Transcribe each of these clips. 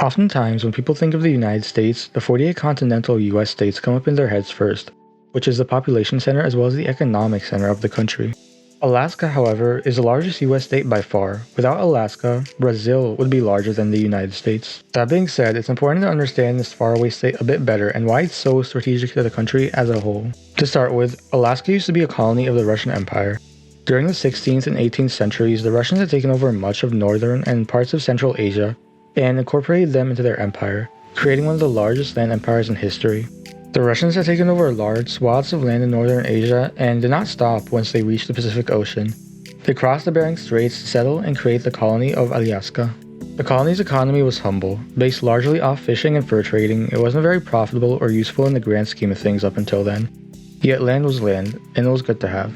Oftentimes, when people think of the United States, the 48 continental US states come up in their heads first, which is the population center as well as the economic center of the country. Alaska, however, is the largest US state by far. Without Alaska, Brazil would be larger than the United States. That being said, it's important to understand this faraway state a bit better and why it's so strategic to the country as a whole. To start with, Alaska used to be a colony of the Russian Empire. During the 16th and 18th centuries, the Russians had taken over much of northern and parts of Central Asia and incorporated them into their empire, creating one of the largest land empires in history. The Russians had taken over large swaths of land in northern Asia and did not stop once they reached the Pacific Ocean. They crossed the Bering Straits to settle and create the colony of Alaska. The colony's economy was humble, based largely off fishing and fur trading. It wasn't very profitable or useful in the grand scheme of things up until then. Yet land was land, and it was good to have.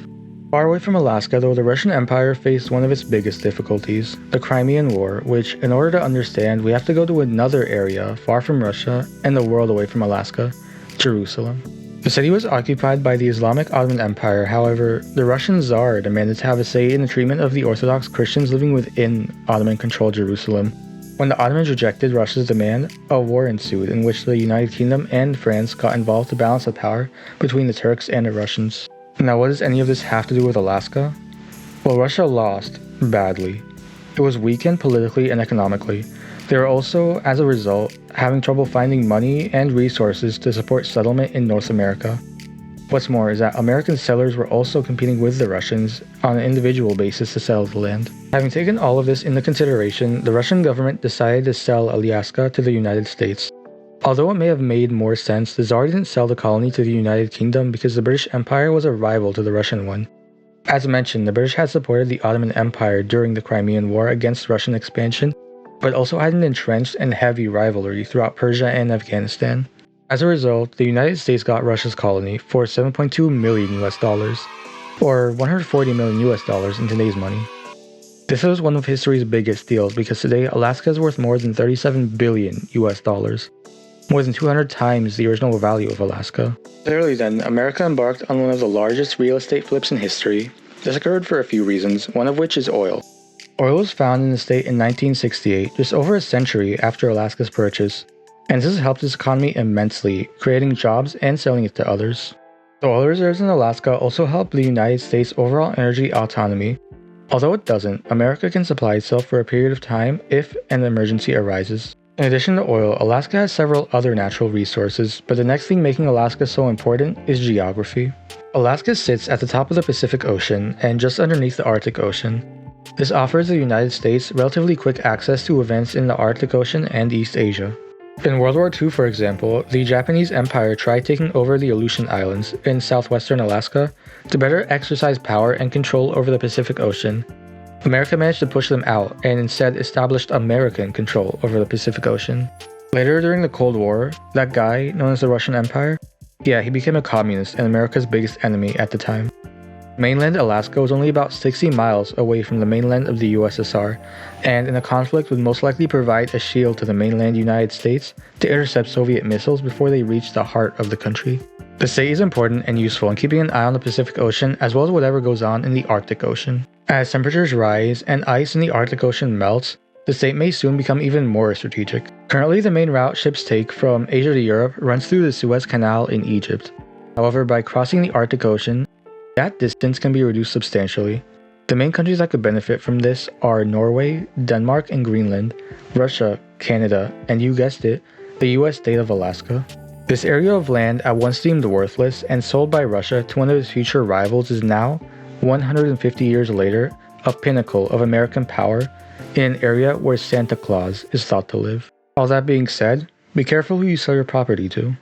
Far away from Alaska, though, the Russian Empire faced one of its biggest difficulties, the Crimean War, which, in order to understand, we have to go to another area far from Russia and the world away from Alaska, Jerusalem. The city was occupied by the Islamic Ottoman Empire. However, the Russian Tsar demanded to have a say in the treatment of the Orthodox Christians living within Ottoman-controlled Jerusalem. When the Ottomans rejected Russia's demand, a war ensued in which the United Kingdom and France got involved to balance the power between the Turks and the Russians. Now, what does any of this have to do with Alaska? Well, Russia lost badly. It was weakened politically and economically. They were also, as a result, having trouble finding money and resources to support settlement in North America. What's more is that American settlers were also competing with the Russians on an individual basis to sell the land. Having taken all of this into consideration, the Russian government decided to sell Alaska to the United States. Although it may have made more sense, the Tsar didn't sell the colony to the United Kingdom because the British Empire was a rival to the Russian one. As mentioned, the British had supported the Ottoman Empire during the Crimean War against Russian expansion, but also had an entrenched and heavy rivalry throughout Persia and Afghanistan. As a result, the United States got Russia's colony for $7.2 million or $140 million in today's money. This was one of history's biggest deals because today Alaska is worth more than $37 billion, more than 200 times the original value of Alaska. Clearly then, America embarked on one of the largest real estate flips in history. This occurred for a few reasons, one of which is oil. Oil was found in the state in 1968, just over a century after Alaska's purchase, and this has helped its economy immensely, creating jobs and selling it to others. The oil reserves in Alaska also help the United States' overall energy autonomy. Although it doesn't, America can supply itself for a period of time if an emergency arises. In addition to oil, Alaska has several other natural resources, but the next thing making Alaska so important is geography. Alaska sits at the top of the Pacific Ocean and just underneath the Arctic Ocean. This offers the United States relatively quick access to events in the Arctic Ocean and East Asia. In World War II, for example, the Japanese Empire tried taking over the Aleutian Islands in southwestern Alaska to better exercise power and control over the Pacific Ocean. America managed to push them out and instead established American control over the Pacific Ocean. Later during the Cold War, that guy, known as the Russian Empire, he became a communist and America's biggest enemy at the time. Mainland Alaska was only about 60 miles away from the mainland of the USSR, and in a conflict would most likely provide a shield to the mainland United States to intercept Soviet missiles before they reached the heart of the country. The state is important and useful in keeping an eye on the Pacific Ocean as well as whatever goes on in the Arctic Ocean. As temperatures rise and ice in the Arctic Ocean melts, the state may soon become even more strategic. Currently, the main route ships take from Asia to Europe runs through the Suez Canal in Egypt. However, by crossing the Arctic Ocean, that distance can be reduced substantially. The main countries that could benefit from this are Norway, Denmark and Greenland, Russia, Canada, and you guessed it, the US state of Alaska. This area of land at once deemed worthless and sold by Russia to one of its future rivals is now, 150 years later, a pinnacle of American power in an area where Santa Claus is thought to live. All that being said, be careful who you sell your property to.